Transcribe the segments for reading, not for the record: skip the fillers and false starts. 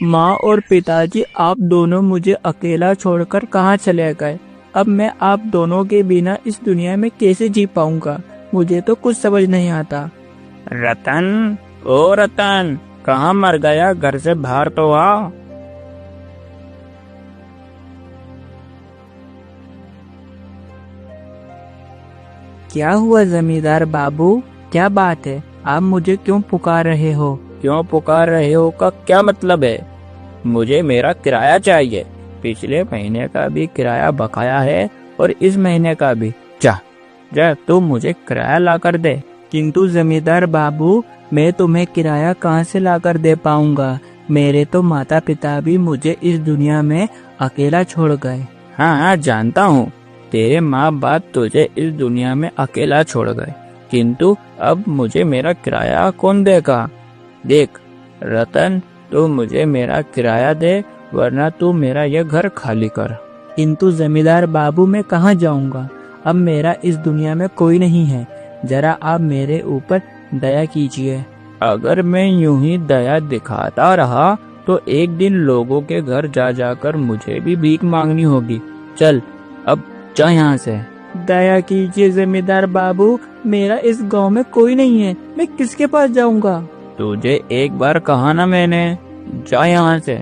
माँ और पिताजी, आप दोनों मुझे अकेला छोड़कर कहाँ चले गए। अब मैं आप दोनों के बिना इस दुनिया में कैसे जी पाऊंगा। मुझे तो कुछ समझ नहीं आता। रतन, ओ रतन, कहाँ मर गया? घर से बाहर तो आ। क्या हुआ जमींदार बाबू, क्या बात है? आप मुझे क्यों पुकार रहे हो? क्यों पुकार रहे हो का क्या मतलब है? मुझे मेरा किराया चाहिए। पिछले महीने का भी किराया बकाया है और इस महीने का भी। जा जा, तू मुझे किराया ला कर दे। किंतु जमींदार बाबू, मैं तुम्हें किराया कहाँ से लाकर दे पाऊंगा? मेरे तो माता पिता भी मुझे इस दुनिया में अकेला छोड़ गए। हाँ, जानता हूँ, तेरे माँ बाप तुझे इस दुनिया में अकेला छोड़ गए, किंतु अब मुझे मेरा किराया कौन देगा? देख रतन, तू मुझे मेरा किराया दे, वरना तू मेरा यह घर खाली कर। किंतु जमींदार बाबू, मैं कहाँ जाऊंगा? अब मेरा इस दुनिया में कोई नहीं है। जरा आप मेरे ऊपर दया कीजिए। अगर मैं यूं ही दया दिखाता रहा तो एक दिन लोगों के घर जा जाकर मुझे भी भीख मांगनी होगी। चल अब जा यहाँ से। दया कीजिए जमींदार बाबू, मेरा इस गांव में कोई नहीं है, मैं किसके पास जाऊंगा? तुझे एक बार कहा ना मैंने, जा यहाँ से।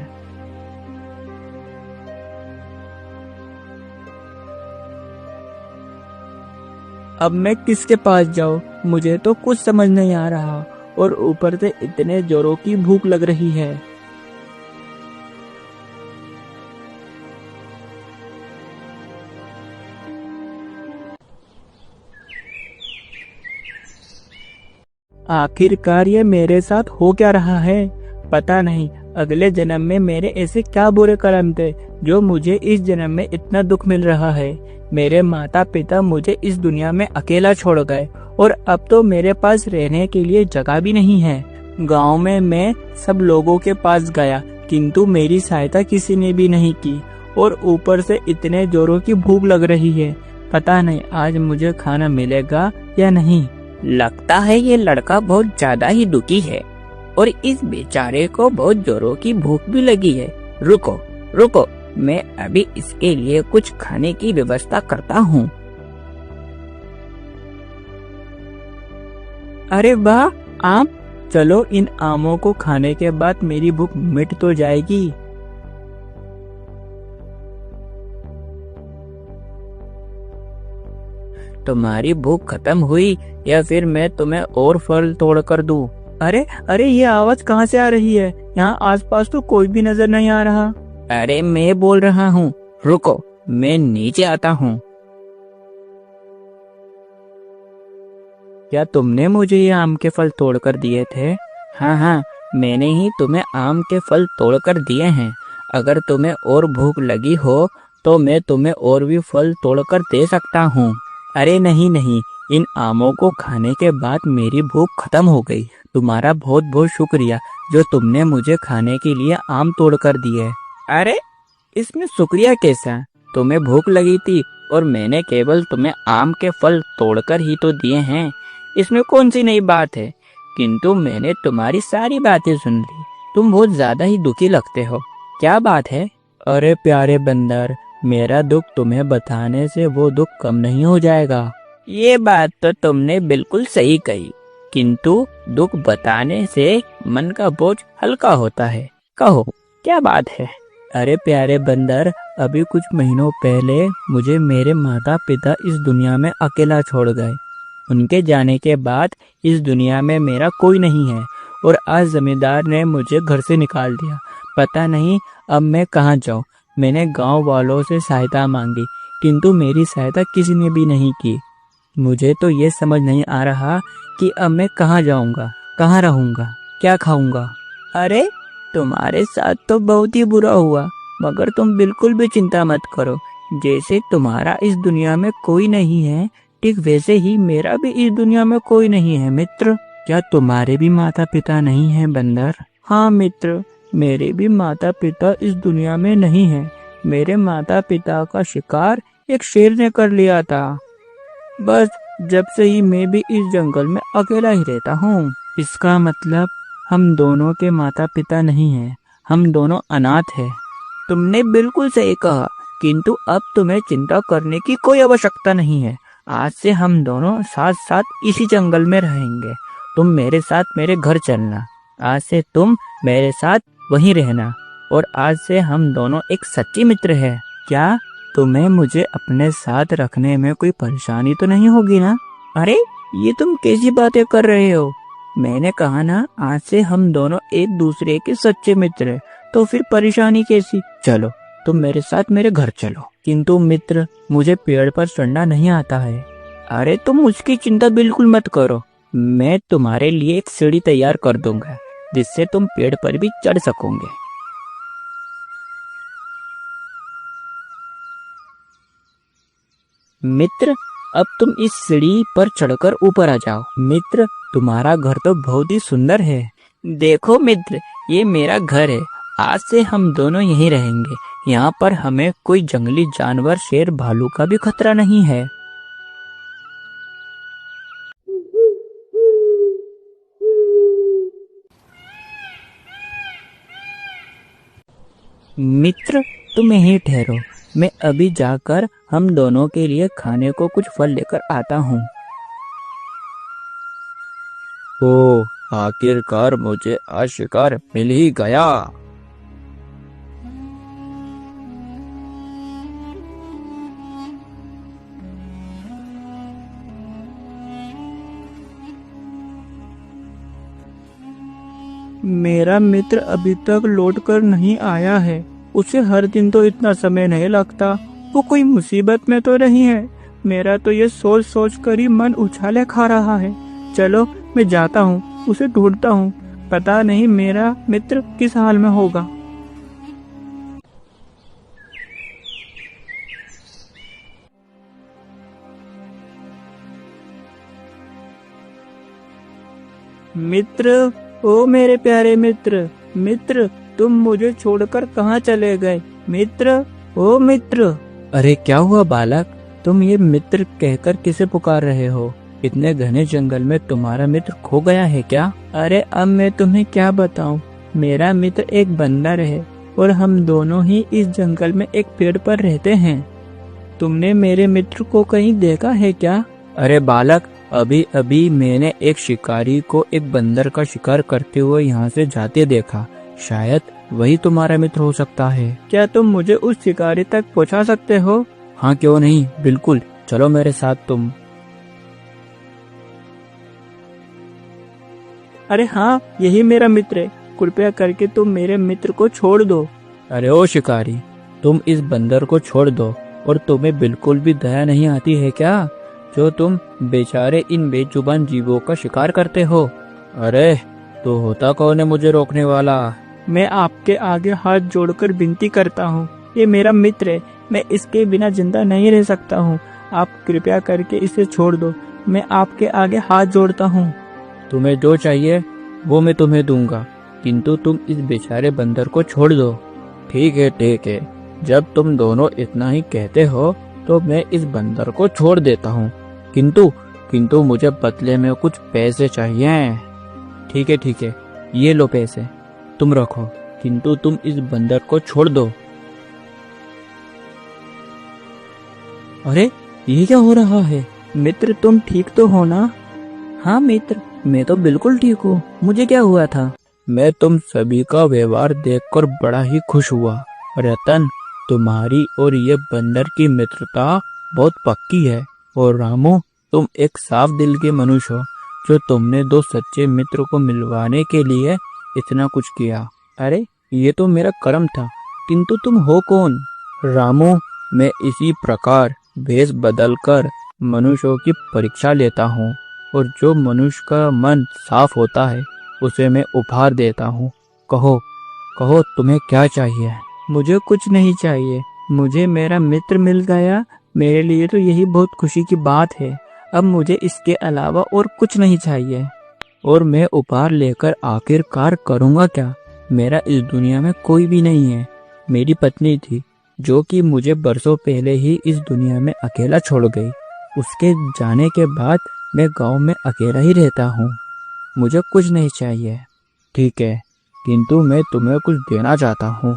अब मैं किसके पास जाऊं? मुझे तो कुछ समझ नहीं आ रहा, और ऊपर से इतने जोरों की भूख लग रही है। आखिरकार ये मेरे साथ हो क्या रहा है? पता नहीं अगले जन्म में मेरे ऐसे क्या बुरे कर्म थे जो मुझे इस जन्म में इतना दुख मिल रहा है। मेरे माता पिता मुझे इस दुनिया में अकेला छोड़ गए और अब तो मेरे पास रहने के लिए जगह भी नहीं है। गांव में मैं सब लोगों के पास गया, किंतु मेरी सहायता किसी ने भी नहीं की, और ऊपर से इतने जोरों की भूख लग रही है। पता नहीं आज मुझे खाना मिलेगा या नहीं। लगता है ये लड़का बहुत ज्यादा ही दुखी है और इस बेचारे को बहुत जोरों की भूख भी लगी है। रुको रुको, मैं अभी इसके लिए कुछ खाने की व्यवस्था करता हूँ। अरे वाह, आम! चलो इन आमों को खाने के बाद मेरी भूख मिट तो जाएगी। तुम्हारी भूख खत्म हुई या फिर मैं तुम्हें और फल तोड़ कर दूं? अरे अरे, ये आवाज कहाँ से आ रही है? यहाँ आसपास तो कोई भी नजर नहीं आ रहा। अरे मैं बोल रहा हूँ, रुको, मैं नीचे आता हूँ। क्या तुमने मुझे ये आम के फल तोड़कर दिए थे? हाँ, मैंने ही तुम्हें आम के फल तोड़कर दिए हैं। अगर तुम्हें और भूख लगी हो तो मैं तुम्हें और भी फल तोड़कर दे सकता हूँ। अरे नहीं नहीं, इन आमों को खाने के बाद मेरी भूख खत्म हो गई। तुम्हारा बहुत बहुत शुक्रिया जो तुमने मुझे खाने के लिए आम तोड़कर दिए। अरे इसमें शुक्रिया कैसा? तुम्हें भूख लगी थी और मैंने केवल तुम्हें आम के फल तोड़कर ही तो दिए हैं। इसमें कौन सी नई बात है? किंतु मैंने तुम्हारी सारी बातें सुन ली। तुम बहुत ज्यादा ही दुखी लगते हो। क्या बात है? अरे प्यारे बंदर, मेरा दुख तुम्हें बताने से वो दुख कम नहीं हो जाएगा। ये बात तो तुमने बिल्कुल सही कही, किंतु दुख बताने से मन का बोझ हल्का होता है। कहो क्या बात है? अरे प्यारे बंदर, अभी कुछ महीनों पहले मुझे मेरे माता पिता इस दुनिया में अकेला छोड़ गए। उनके जाने के बाद इस दुनिया में मेरा कोई नहीं है, और आज जमींदार ने मुझे घर से निकाल दिया। पता नहीं अब मैं कहाँ जाऊँ। मैंने गांव वालों से सहायता मांगी, किंतु मेरी सहायता किसी ने भी नहीं की। मुझे तो ये समझ नहीं आ रहा कि अब मैं कहाँ जाऊँगा, कहाँ रहूँगा, क्या खाऊंगा। अरे तुम्हारे साथ तो बहुत ही बुरा हुआ, मगर तुम बिल्कुल भी चिंता मत करो। जैसे तुम्हारा इस दुनिया में कोई नहीं है, ठीक वैसे ही मेरा भी इस दुनिया में कोई नहीं है मित्र। क्या तुम्हारे भी माता पिता नहीं हैं बंदर? हाँ मित्र, मेरे भी माता पिता इस दुनिया में नहीं है। मेरे माता पिता का शिकार एक शेर ने कर लिया था। बस जब से ही मैं भी इस जंगल में अकेला ही रहता हूँ। इसका मतलब हम दोनों के माता पिता नहीं हैं, हम दोनों अनाथ हैं। तुमने बिल्कुल सही कहा, किंतु अब तुम्हें चिंता करने की कोई आवश्यकता नहीं है। आज से हम दोनों साथ साथ इसी जंगल में रहेंगे। तुम मेरे साथ मेरे घर चलना। आज से तुम मेरे साथ वहीं रहना, और आज से हम दोनों एक सच्चे मित्र हैं। क्या तुम्हें मुझे अपने साथ रखने में कोई परेशानी तो नहीं होगी ना? अरे ये तुम कैसी बातें कर रहे हो? मैंने कहा ना, आज से हम दोनों एक दूसरे के सच्चे मित्र हैं, तो फिर परेशानी कैसी? चलो तुम मेरे साथ मेरे घर चलो। किंतु मित्र, मुझे पेड़ पर चढ़ना नहीं आता है। अरे तुम उसकी चिंता बिल्कुल मत करो, मैं तुम्हारे लिए एक सीढ़ी तैयार कर दूंगा, जिससे तुम पेड़ पर भी चढ़ सकोगे। मित्र, अब तुम इस सीढ़ी पर चढ़कर ऊपर आ जाओ। मित्र, तुम्हारा घर तो बहुत ही सुंदर है। देखो मित्र, ये मेरा घर है। आज से हम दोनों यहीं रहेंगे। यहाँ पर हमें कोई जंगली जानवर, शेर, भालू का भी खतरा नहीं है। मित्र, तुम यहीं ठहरो, मैं अभी जाकर हम दोनों के लिए खाने को कुछ फल लेकर आता हूँ। ओ, आखिरकार मुझे आज शिकार मिल ही गया। मेरा मित्र अभी तक लौट कर नहीं आया है। उसे हर दिन तो इतना समय नहीं लगता। वो कोई मुसीबत में तो नहीं है? मेरा तो ये सोच सोच कर ही मन उछाले खा रहा है। चलो मैं जाता हूँ, उसे ढूंढता हूँ। पता नहीं मेरा मित्र किस हाल में होगा। मित्र, ओ मेरे प्यारे मित्र, मित्र तुम मुझे छोड़कर कहाँ चले गए? मित्र, ओ मित्र। अरे क्या हुआ बालक, तुम ये मित्र कहकर किसे पुकार रहे हो? इतने घने जंगल में तुम्हारा मित्र खो गया है क्या? अरे अब मैं तुम्हें क्या बताऊं। मेरा मित्र एक बंदर है और हम दोनों ही इस जंगल में एक पेड़ पर रहते हैं। तुमने मेरे मित्र को कहीं देखा है क्या? अरे बालक, अभी अभी मैंने एक शिकारी को एक बंदर का शिकार करते हुए यहाँ से जाते देखा। शायद वही तुम्हारा मित्र हो सकता है। क्या तुम मुझे उस शिकारी तक पहुँचा सकते हो? हाँ क्यों नहीं, बिल्कुल, चलो मेरे साथ तुम। अरे हाँ, यही मेरा मित्र है। कृपया करके तुम मेरे मित्र को छोड़ दो। अरे ओ शिकारी, तुम इस बंदर को छोड़ दो। और तुम्हें बिल्कुल भी दया नहीं आती है क्या, जो तुम बेचारे इन बेजुबान जीवों का शिकार करते हो? अरे तो होता कौन है मुझे रोकने वाला? मैं आपके आगे हाथ जोड़कर विनती करता हूँ, ये मेरा मित्र है, मैं इसके बिना जिंदा नहीं रह सकता हूँ। आप कृपया करके इसे छोड़ दो। मैं आपके आगे हाथ जोड़ता हूँ। तुम्हें जो चाहिए वो मैं तुम्हें दूंगा, किंतु तुम इस बेचारे बंदर को छोड़ दो। ठीक है, जब तुम दोनों इतना ही कहते हो तो मैं इस बंदर को छोड़ देता हूँ, किंतु मुझे बदले में कुछ पैसे चाहिए। ठीक है, ये लो पैसे, तुम रखो, किंतु तुम इस बंदर को छोड़ दो। अरे ये क्या हो रहा है? मित्र तुम ठीक तो हो ना? हाँ मित्र, मैं तो बिल्कुल ठीक हूँ। मुझे क्या हुआ था? मैं तुम सभी का व्यवहार देखकर बड़ा ही खुश हुआ। रतन, तुम्हारी और ये बंदर की मित्रता बहुत पक्की है। और रामू, तुम एक साफ दिल के मनुष्य हो, जो तुमने दो सच्चे मित्र को मिलवाने के लिए इतना कुछ किया। अरे ये तो मेरा कर्म था, किंतु तुम हो कौन? रामू, मैं इसी प्रकार भेष बदलकर मनुष्यों की परीक्षा लेता हूँ, और जो मनुष्य का मन साफ होता है उसे मैं उपहार देता हूँ। कहो तुम्हें क्या चाहिए? मुझे कुछ नहीं चाहिए। मुझे मेरा मित्र मिल गया, मेरे लिए तो यही बहुत खुशी की बात है। अब मुझे इसके अलावा और कुछ नहीं चाहिए। और मैं उपहार लेकर आखिरकार करूँगा क्या? मेरा इस दुनिया में कोई भी नहीं है। मेरी पत्नी थी, जो कि मुझे बरसों पहले ही इस दुनिया में अकेला छोड़ गई। उसके जाने के बाद मैं गांव में अकेला ही रहता हूँ। मुझे कुछ नहीं चाहिए। ठीक है, किंतु मैं तुम्हें कुछ देना चाहता हूँ।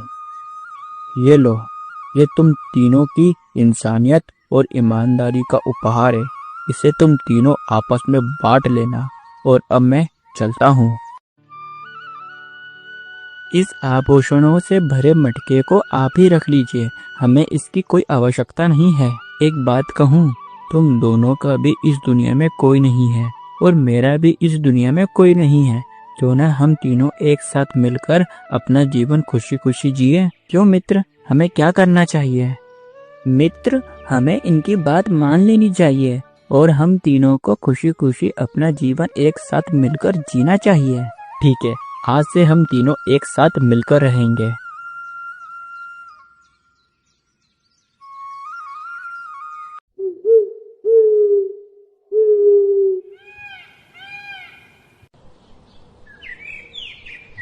ये लो, ये तुम तीनों की इंसानियत और ईमानदारी का उपहार है। इसे तुम तीनों आपस में बांट लेना। और अब मैं चलता हूँ। इस आभूषणों से भरे मटके को आप ही रख लीजिए, हमें इसकी कोई आवश्यकता नहीं है। एक बात कहूँ, तुम दोनों का भी इस दुनिया में कोई नहीं है और मेरा भी इस दुनिया में कोई नहीं है। क्यों ना हम तीनों एक साथ मिलकर अपना जीवन खुशी खुशी जिए। क्यों मित्र, हमें क्या करना चाहिए? मित्र, हमें इनकी बात मान लेनी चाहिए और हम तीनों को खुशी खुशी अपना जीवन एक साथ मिलकर जीना चाहिए। ठीक है, आज से हम तीनों एक साथ मिलकर रहेंगे।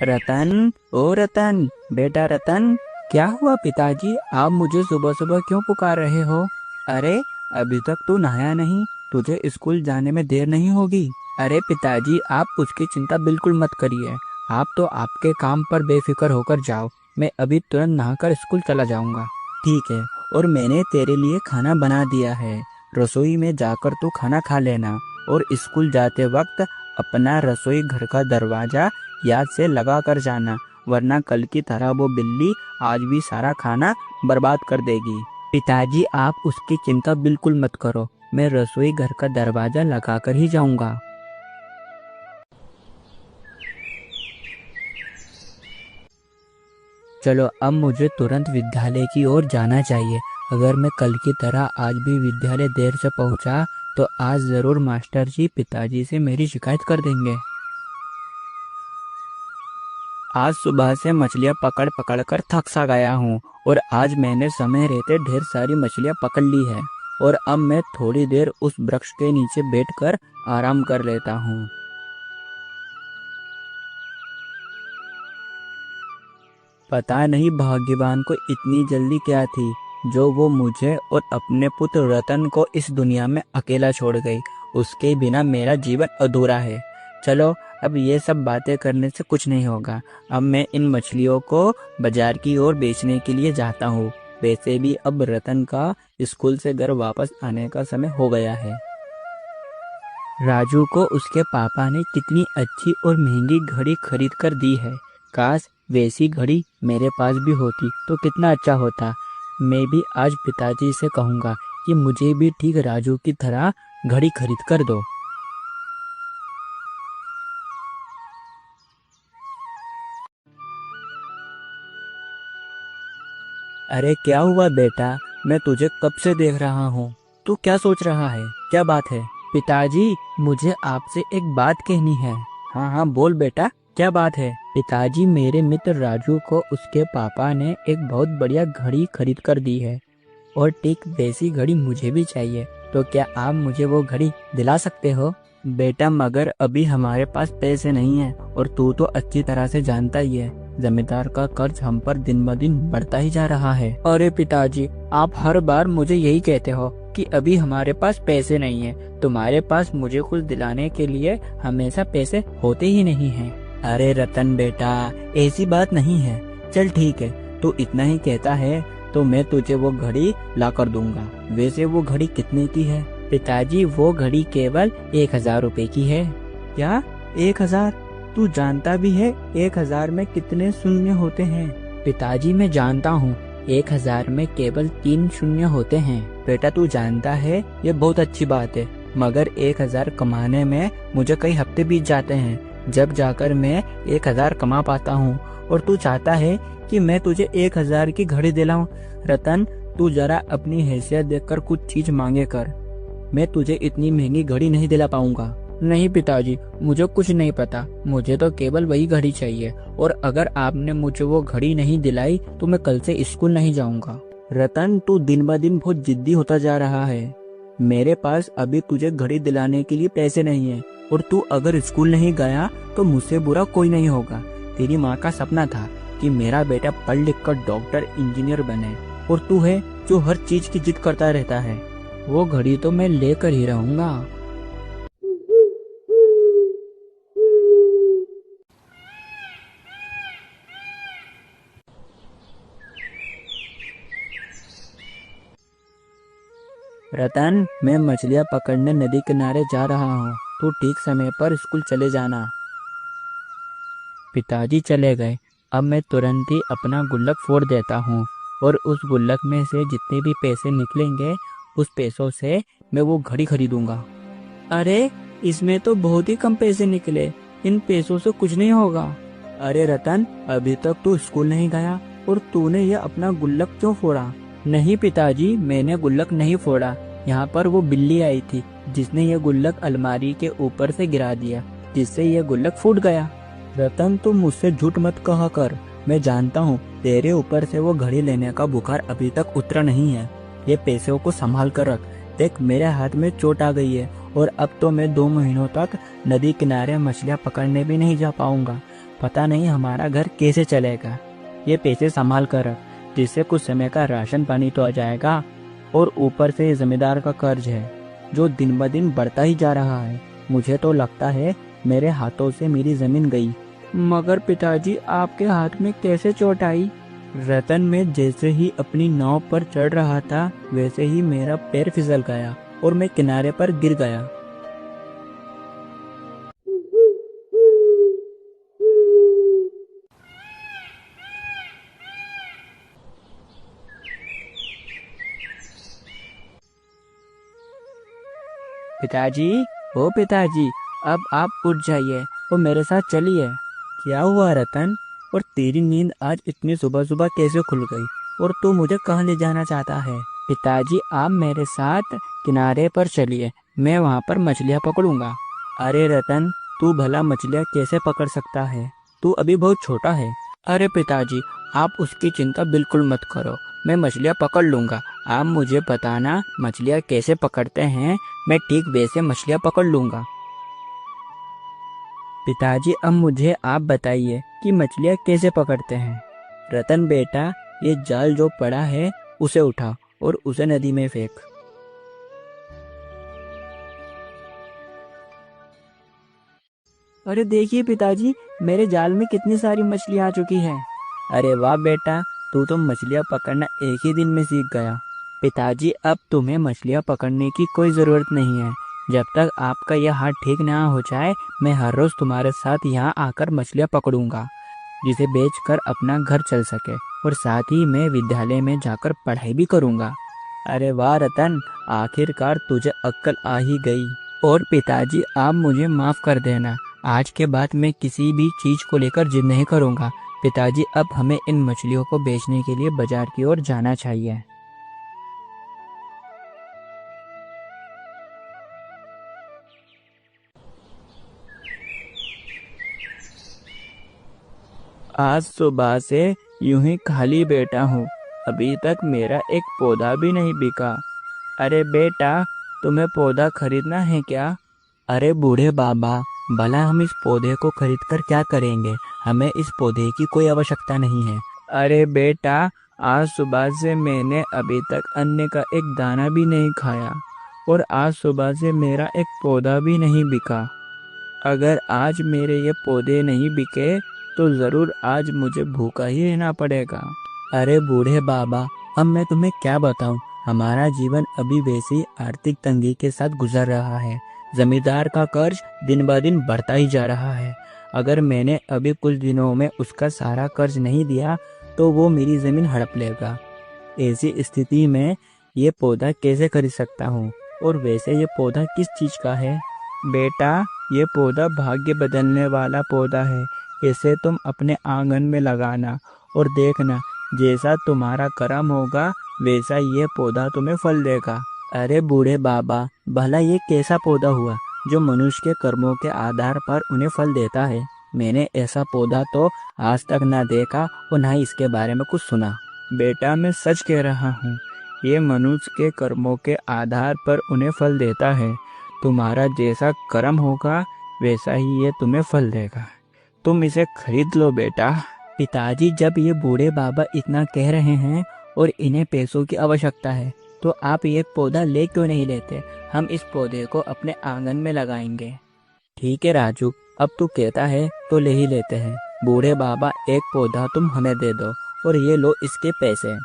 रतन, ओ रतन, बेटा रतन। क्या हुआ पिताजी, आप मुझे सुबह सुबह क्यों पुकार रहे हो? अरे अभी तक तू नहाया नहीं, तुझे स्कूल जाने में देर नहीं होगी। अरे पिताजी, आप उसकी चिंता बिल्कुल मत करिए। आप तो आपके काम पर बेफिक्र होकर जाओ, मैं अभी तुरंत नहाकर स्कूल चला जाऊंगा। ठीक है, और मैंने तेरे लिए खाना बना दिया है, रसोई में जाकर तू खाना खा लेना। और स्कूल जाते वक्त अपना रसोई घर का दरवाजा याद से लगा कर जाना, वरना कल की तरह वो बिल्ली आज भी सारा खाना बर्बाद कर देगी। पिताजी, आप उसकी चिंता बिल्कुल मत करो, मैं रसोई घर का दरवाजा लगा कर ही जाऊंगा। चलो, अब मुझे तुरंत विद्यालय की ओर जाना चाहिए। अगर मैं कल की तरह आज भी विद्यालय देर से पहुंचा तो आज जरूर मास्टर जी पिताजी से मेरी शिकायत कर देंगे। आज सुबह से मछलियाँ पकड़ पकड़ कर थक सा गया हूँ और आज मैंने समय रहते ढेर सारी मछलियाँ पकड़ ली है और अब मैं थोड़ी देर उस वृक्ष के नीचे बैठकर आराम कर लेता हूँ। पता नहीं भाग्यवान को इतनी जल्दी क्या थी जो वो मुझे और अपने पुत्र रतन को इस दुनिया में अकेला छोड़ गई। उसके बिना मेरा जीवन अधूरा है। चलो, अब ये सब बातें करने से कुछ नहीं होगा। अब मैं इन मछलियों को बाजार की ओर बेचने के लिए जाता हूँ। वैसे भी अब रतन का स्कूल से घर वापस आने का समय हो गया है। राजू को उसके पापा ने कितनी अच्छी और महंगी घड़ी खरीद कर दी है। काश वैसी घड़ी मेरे पास भी होती तो कितना अच्छा होता। मैं भी आज पिताजी से कहूँगा कि मुझे भी ठीक राजू की तरह घड़ी खरीद कर दो। अरे क्या हुआ बेटा, मैं तुझे कब से देख रहा हूँ। तू क्या सोच रहा है, क्या बात है? पिताजी, मुझे आपसे एक बात कहनी है। हाँ हाँ बोल बेटा, क्या बात है? पिताजी, मेरे मित्र राजू को उसके पापा ने एक बहुत बढ़िया घड़ी खरीद कर दी है और ठीक वैसी घड़ी मुझे भी चाहिए। तो क्या आप मुझे वो घड़ी दिला सकते हो? बेटा, मगर अभी हमारे पास पैसे नहीं है और तू तो अच्छी तरह से जानता ही है, जमींदार का कर्ज हम पर दिन ब दिन बढ़ता ही जा रहा है। अरे पिताजी, आप हर बार मुझे यही कहते हो कि अभी हमारे पास पैसे नहीं है। तुम्हारे पास मुझे कुछ दिलाने के लिए हमेशा पैसे होते ही नहीं हैं। अरे रतन बेटा, ऐसी बात नहीं है। चल ठीक है, तू इतना ही कहता है तो मैं तुझे वो घड़ी ला कर दूंगा। वैसे वो घड़ी कितने की है? पिताजी, वो घड़ी केवल 1000 रुपए की है। क्या 1000? तू जानता भी है 1000 में कितने शून्य होते हैं? पिताजी, मैं जानता हूँ, 1000 में केवल 3 शून्य होते हैं। बेटा, तू जानता है ये बहुत अच्छी बात है, मगर 1000 कमाने में मुझे कई हफ्ते बीत जाते हैं, जब जाकर मैं 1000 कमा पाता हूँ। और तू चाहता है कि मैं तुझे 1000 की घड़ी दिलाऊं। रतन, तू जरा अपनी हैसियत देखकर कुछ चीज मांगे कर। मैं तुझे इतनी महंगी घड़ी नहीं दिला पाऊंगा। नहीं पिताजी, मुझे कुछ नहीं पता, मुझे तो केवल वही घड़ी चाहिए और अगर आपने मुझे वो घड़ी नहीं दिलाई तो मैं कल से स्कूल नहीं जाऊंगा। रतन, तू दिन ब दिन बहुत जिद्दी होता जा रहा है। मेरे पास अभी तुझे घड़ी दिलाने के लिए पैसे नहीं है और तू अगर स्कूल नहीं गया तो मुझसे बुरा कोई नहीं होगा। तेरी माँ का सपना था कि मेरा बेटा पढ़ लिख कर डॉक्टर इंजीनियर बने और तू है जो हर चीज की जिद करता रहता है। वो घड़ी तो मैं लेकर ही रहूंगा। रतन, मैं मछलियाँ पकड़ने नदी किनारे जा रहा हूँ, तू ठीक समय पर स्कूल चले जाना। पिताजी चले गए। अब मैं तुरंत ही अपना गुल्लक फोड़ देता हूँ और उस गुल्लक में से जितने भी पैसे निकलेंगे उस पैसों से मैं वो घड़ी खरीदूंगा। अरे, इसमें तो बहुत ही कम पैसे निकले, इन पैसों से कुछ नहीं होगा। अरे रतन, अभी तक तू स्कूल नहीं गया और तूने ये अपना गुल्लक क्यों फोड़ा? नहीं पिताजी, मैंने गुल्लक नहीं फोड़ा। यहाँ पर वो बिल्ली आई थी जिसने ये गुल्लक अलमारी के ऊपर से गिरा दिया, जिससे ये गुल्लक फूट गया। रतन, तुम मुझसे झूठ मत कहा कर। मैं जानता हूँ तेरे ऊपर से वो घड़ी लेने का बुखार अभी तक उतरा नहीं है। ये पैसों को संभाल कर रख। देख, मेरे हाथ में चोट आ गई है और अब तो मैं 2 महीनों तक नदी किनारे मछलियाँ पकड़ने भी नहीं जा पाऊंगा। पता नहीं हमारा घर कैसे चलेगा। ये पैसे संभाल कर रख, जिससे कुछ समय का राशन पानी तो आ जाएगा और ऊपर से जमींदार का कर्ज है जो दिन ब दिन बढ़ता ही जा रहा है। मुझे तो लगता है मेरे हाथों से मेरी जमीन गई। मगर पिताजी, आपके हाथ में कैसे चोट आई? रतन, में जैसे ही अपनी नाव पर चढ़ रहा था वैसे ही मेरा पैर फिसल गया और मैं किनारे पर गिर गया। पिताजी, ओ पिताजी, अब आप उठ जाइए और मेरे साथ चलिए। क्या हुआ रतन? और तेरी नींद आज इतनी सुबह सुबह कैसे खुल गई? और तू मुझे कहाँ ले जाना चाहता है? पिताजी, आप मेरे साथ किनारे पर चलिए, मैं वहाँ पर मछलियाँ पकड़ूंगा। अरे रतन, तू भला मछलियाँ कैसे पकड़ सकता है? तू अभी बहुत छोटा है। अरे पिताजी, आप उसकी चिंता बिल्कुल मत करो, मैं मछलियाँ पकड़ लूँगा। आप मुझे बताना मछलियाँ कैसे पकड़ते हैं, मैं ठीक वैसे मछलियाँ पकड़ लूँगा। पिताजी, अब मुझे आप बताइए कि मछलियाँ कैसे पकड़ते हैं। रतन बेटा, ये जाल जो पड़ा है उसे उठा और उसे नदी में फेंक। अरे देखिए पिताजी, मेरे जाल में कितनी सारी मछलियाँ आ चुकी हैं। अरे वाह बेटा, तू तो मछलियाँ पकड़ना एक ही दिन में सीख गया। पिताजी, अब तुम्हें मछलियाँ पकड़ने की कोई ज़रूरत नहीं है। जब तक आपका यह हाथ ठीक ना हो जाए, मैं हर रोज़ तुम्हारे साथ यहाँ आकर मछलियाँ पकड़ूंगा, जिसे बेचकर अपना घर चल सके, और साथ ही मैं विद्यालय में जाकर पढ़ाई भी करूँगा। अरे वाह रतन, आखिरकार तुझे अक्ल आ ही गई। और पिताजी, आप मुझे माफ़ कर देना, आज के बाद मैं किसी भी चीज़ को लेकर जिद नहीं करूँगा। पिताजी, अब हमें इन मछलियों को बेचने के लिए बाजार की ओर जाना चाहिए। आज सुबह से यूं ही खाली बैठा हूँ, अभी तक मेरा एक पौधा भी नहीं बिका। अरे बेटा, तुम्हें पौधा खरीदना है क्या? अरे बूढ़े बाबा, भला हम इस पौधे को खरीदकर क्या करेंगे? हमें इस पौधे की कोई आवश्यकता नहीं है। अरे बेटा, आज सुबह से मैंने अभी तक अन्न का एक दाना भी नहीं खाया और आज सुबह से मेरा एक पौधा भी नहीं बिका। अगर आज मेरे ये पौधे नहीं बिके तो ज़रूर आज मुझे भूखा ही रहना पड़ेगा। अरे बूढ़े बाबा, अब मैं तुम्हें क्या बताऊं, हमारा जीवन अभी वैसी आर्थिक तंगी के साथ गुजर रहा है। जमींदार का कर्ज दिन ब दिन बढ़ता ही जा रहा है। अगर मैंने अभी कुछ दिनों में उसका सारा कर्ज नहीं दिया तो वो मेरी ज़मीन हड़प लेगा। ऐसी स्थिति में ये पौधा कैसे खरीद सकता हूँ? और वैसे ये पौधा किस चीज़ का है? बेटा, ये पौधा भाग्य बदलने वाला पौधा है। इसे तुम अपने आंगन में लगाना और देखना, जैसा तुम्हारा कर्म होगा वैसा ये पौधा तुम्हें फल देगा। अरे बूढ़े बाबा, भला ये कैसा पौधा हुआ जो मनुष्य के कर्मों के आधार पर उन्हें फल देता है? मैंने ऐसा पौधा तो आज तक ना देखा और ना ही इसके बारे में कुछ सुना। बेटा, मैं सच कह रहा हूँ, ये मनुष्य के कर्मों के आधार पर उन्हें फल देता है। तुम्हारा जैसा कर्म होगा वैसा ही ये तुम्हें फल देगा। तुम इसे खरीद लो बेटा। पिताजी, जब ये बूढ़े बाबा इतना कह रहे हैं और इन्हें पैसों की आवश्यकता है तो आप ये पौधा ले क्यों नहीं लेते? हम इस पौधे को अपने आंगन में लगाएंगे। ठीक है राजू, अब तू कहता है तो ले ही लेते हैं। बूढ़े बाबा, एक पौधा तुम हमें दे दो और ये लो इसके पैसे।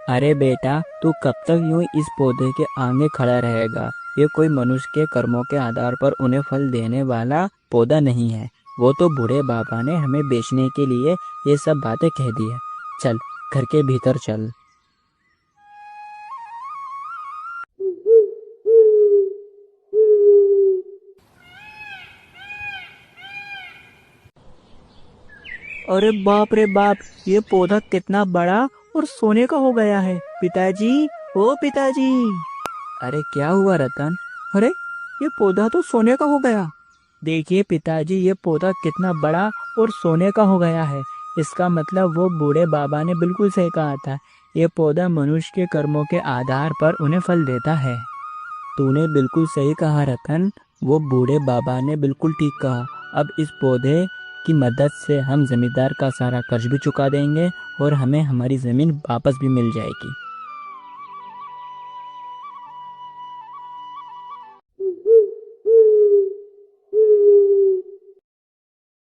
अरे बेटा, तू कब तक यूं इस पौधे के आगे खड़ा रहेगा? ये कोई मनुष्य के कर्मों के आधार पर उन्हें फल देने वाला पौधा नहीं है। वो तो बूढ़े बाबा ने हमें बेचने के लिए ये सब बातें कह दी है। चल, घर के भीतर चल। अरे बाप रे बाप, ये पौधा कितना बड़ा और सोने का हो गया है। पिताजी, ओ पिताजी। अरे क्या हुआ रतन? अरे ये पौधा तो सोने का हो गया। देखिए पिताजी, ये पौधा कितना बड़ा और सोने का हो गया है। इसका मतलब वो बूढ़े बाबा ने बिल्कुल सही कहा था। ये पौधा मनुष्य के कर्मों के आधार पर उन्हें फल देता है। तूने बिल्कुल सही कहा रतन, वो बूढ़े बाबा ने बिल्कुल ठीक कहा। अब इस पौधे की मदद से हम जमींदार का सारा कर्ज भी चुका देंगे और हमें हमारी जमीन वापस भी मिल जाएगी।